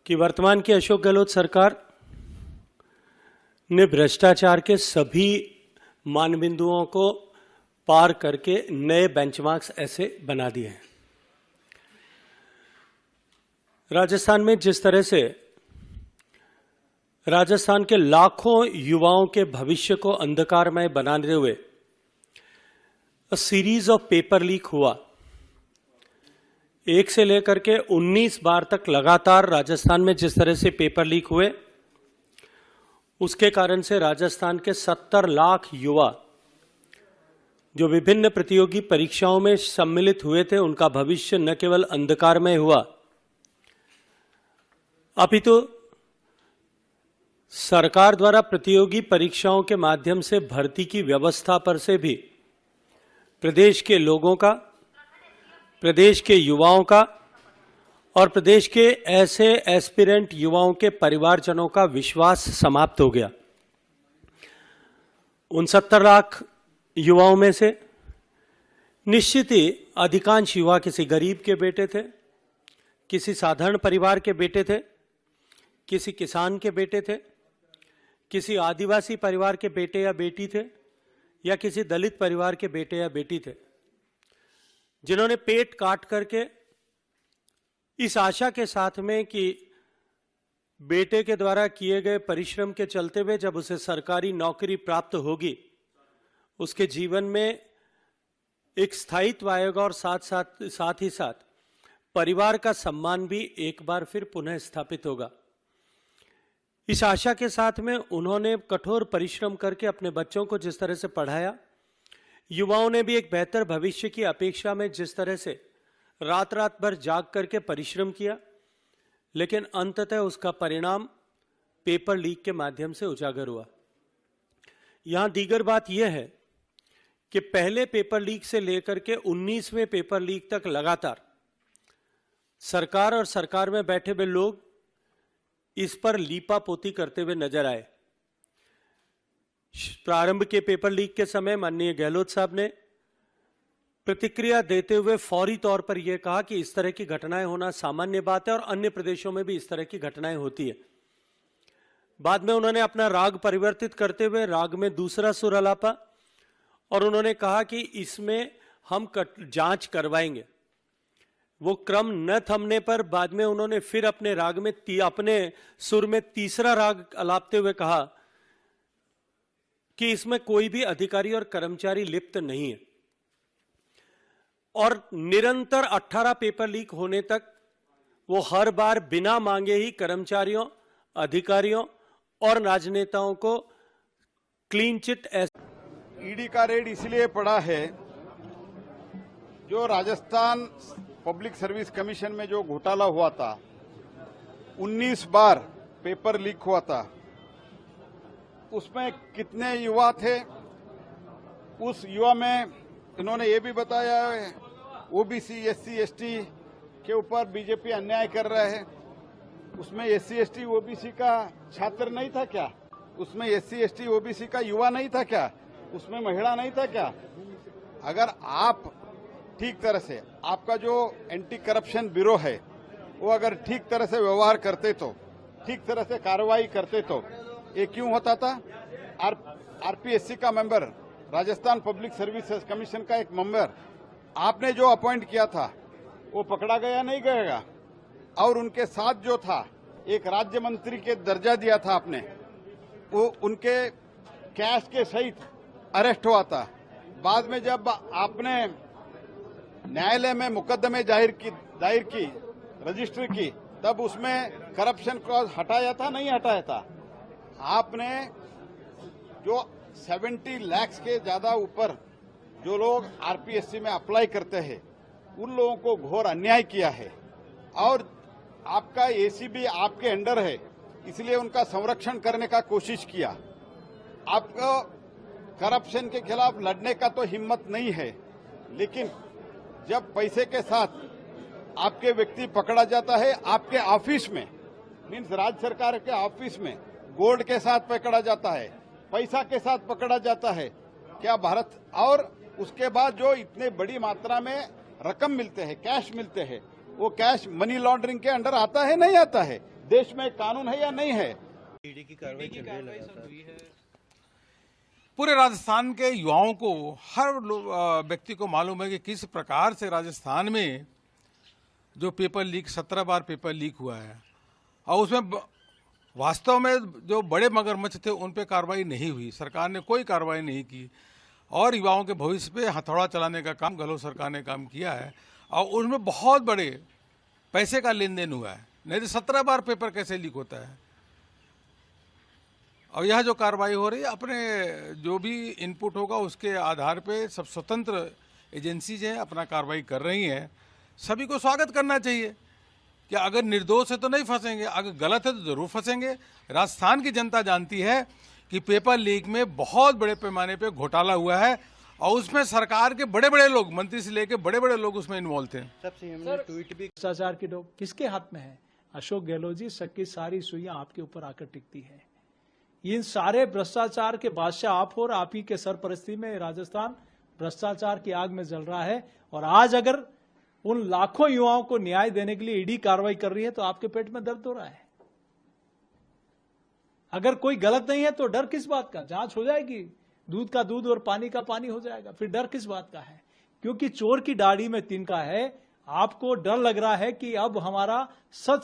कि वर्तमान की अशोक गहलोत सरकार ने भ्रष्टाचार के सभी मानबिंदुओं को पार करके नए बेंचमार्क्स ऐसे बना दिए हैं। राजस्थान में जिस तरह से राजस्थान के लाखों युवाओं के भविष्य को अंधकारमय बनाते हुए सीरीज ऑफ पेपर लीक हुआ, 1 से लेकर के 19 बार तक लगातार राजस्थान में जिस तरह से पेपर लीक हुए, उसके कारण से राजस्थान के 70 लाख युवा जो विभिन्न प्रतियोगी परीक्षाओं में सम्मिलित हुए थे, उनका भविष्य न केवल अंधकारमय हुआ, अपितु सरकार द्वारा प्रतियोगी परीक्षाओं के माध्यम से भर्ती की व्यवस्था पर से भी प्रदेश के लोगों का, प्रदेश के युवाओं का और प्रदेश के ऐसे एस्पिरेंट युवाओं के परिवारजनों का विश्वास समाप्त हो गया। उन 70 लाख युवाओं में से निश्चित ही अधिकांश युवा किसी गरीब के बेटे थे, किसी साधारण परिवार के बेटे थे, किसी किसान के बेटे थे, किसी आदिवासी परिवार के बेटे या बेटी थे, या किसी दलित परिवार के बेटे या बेटी थे, जिन्होंने पेट काट करके इस आशा के साथ में कि बेटे के द्वारा किए गए परिश्रम के चलते हुए जब उसे सरकारी नौकरी प्राप्त होगी, उसके जीवन में एक स्थायित्व आएगा और साथ ही साथ परिवार का सम्मान भी एक बार फिर पुनः स्थापित होगा। इस आशा के साथ में उन्होंने कठोर परिश्रम करके अपने बच्चों को जिस तरह से पढ़ाया, युवाओं ने भी एक बेहतर भविष्य की अपेक्षा में जिस तरह से रात रात भर जाग करके परिश्रम किया, लेकिन अंततः उसका परिणाम पेपर लीक के माध्यम से उजागर हुआ। यहां दीगर बात यह है कि पहले पेपर लीक से लेकर के 19वें पेपर लीक तक लगातार सरकार और सरकार में बैठे हुए लोग इस पर लीपापोती करते हुए नजर आए। प्रारंभ के पेपर लीक के समय माननीय गहलोत साहब ने प्रतिक्रिया देते हुए फौरी तौर पर यह कहा कि इस तरह की घटनाएं होना सामान्य बात है और अन्य प्रदेशों में भी इस तरह की घटनाएं होती है। बाद में उन्होंने अपना राग परिवर्तित करते हुए राग में दूसरा सुर अलापा और उन्होंने कहा कि इसमें हम जांच करवाएंगे। वो क्रम न थमने पर बाद में उन्होंने फिर अपने राग में अपने सुर में तीसरा राग अलापते हुए कहा कि इसमें कोई भी अधिकारी और कर्मचारी लिप्त नहीं है। और निरंतर 18 पेपर लीक होने तक वो हर बार बिना मांगे ही कर्मचारियों, अधिकारियों और राजनेताओं को क्लीन चिट। ईडी का रेड इसलिए पड़ा है, जो राजस्थान पब्लिक सर्विस कमीशन में जो घोटाला हुआ था, 19 बार पेपर लीक हुआ था, उसमें कितने युवा थे, उस युवा में इन्होंने ये भी बताया है ओबीसी एससी एसटी के ऊपर बीजेपी अन्याय कर रहा है। उसमें एससी एसटी ओबीसी का छात्र नहीं था क्या? उसमें एससी एसटी ओबीसी का युवा नहीं था क्या? उसमें महिला नहीं था क्या? अगर आप ठीक तरह से, आपका जो एंटी करप्शन ब्यूरो है वो अगर ठीक तरह से व्यवहार करते तो, ठीक तरह से कार्रवाई करते तो ये क्यों होता था? आरपीएससी का member, Rajasthan public service commission का एक मेंबर आपने जो अपॉइंट किया था वो पकड़ा गया नहीं गएगा? और उनके साथ जो था एक राज्य मंत्री के दर्जा दिया था आपने, वो उनके कैश के सहित अरेस्ट हुआ था। बाद में जब आपने न्यायालय में मुकदमे दायर की रजिस्टर की, तब उसमें करप्शन क्लॉज हटाया था नहीं हटाया था? आपने जो 70 लाख के ज्यादा ऊपर जो लोग आरपीएससी में अप्लाई करते हैं, उन लोगों को घोर अन्याय किया है। और आपका एसीबी आपके अंडर है, इसलिए उनका संरक्षण करने का कोशिश किया। आपको करप्शन के खिलाफ लड़ने का तो हिम्मत नहीं है, लेकिन जब पैसे के साथ आपके व्यक्ति पकड़ा जाता है, आपके ऑफिस में, मीन्स राज्य सरकार के ऑफिस में गोल्ड के साथ पकड़ा जाता है, पैसा के साथ पकड़ा जाता है, क्या भारत? और उसके बाद जो इतने बड़ी मात्रा में रकम मिलते हैं, कैश मिलते हैं, वो कैश मनी लॉन्ड्रिंग के अंडर आता है नहीं आता है? देश में कानून है या नहीं है। ईडी की कार्रवाई चल रही है लगातार। पूरे राजस्थान के युवाओं को, हर व्यक्ति को मालूम है कि किस प्रकार से राजस्थान में जो पेपर लीक 17 बार पेपर लीक हुआ है और उसमें वास्तव में जो बड़े मगरमच्छ थे उन पे कार्रवाई नहीं हुई, सरकार ने कोई कार्रवाई नहीं की और युवाओं के भविष्य पे हथौड़ा चलाने का काम गहलोत सरकार ने काम किया है और उसमें बहुत बड़े पैसे का लेन देन हुआ है। नहीं तो 17 बार पेपर कैसे लीक होता है। और यह जो कार्रवाई हो रही है, अपने जो भी इनपुट होगा उसके आधार पे सब स्वतंत्र एजेंसीज हैं अपना कार्रवाई कर रही हैं। सभी को स्वागत करना चाहिए कि अगर निर्दोष है तो नहीं फंसेंगे, अगर गलत है तो जरूर फंसेंगे। राजस्थान की जनता जानती है कि पेपर लीक में बहुत बड़े पैमाने पे घोटाला हुआ है और उसमें सरकार के बड़े बड़े लोग, मंत्री से लेकर बड़े बड़े लोग उसमें इन्वॉल्व थे। सर ट्वीट भी भ्रष्टाचार की डोर किसके हाथ में है? अशोक गहलोत जी, सबकी सारी सुइयां आपके ऊपर आकर टिकती है। इन सारे भ्रष्टाचार के बादशाह आप हो और आप ही के सरपरस्ती में राजस्थान भ्रष्टाचार की आग में जल रहा है। और आज अगर उन लाखों युवाओं को न्याय देने के लिए ईडी कार्रवाई कर रही है तो आपके पेट में दर्द हो रहा है। अगर कोई गलत नहीं है तो डर किस बात का? जांच हो जाएगी, दूध का दूध और पानी का पानी हो जाएगा, फिर डर किस बात का है? क्योंकि चोर की दाढ़ी में तिनका है। आपको डर लग रहा है कि अब हमारा सच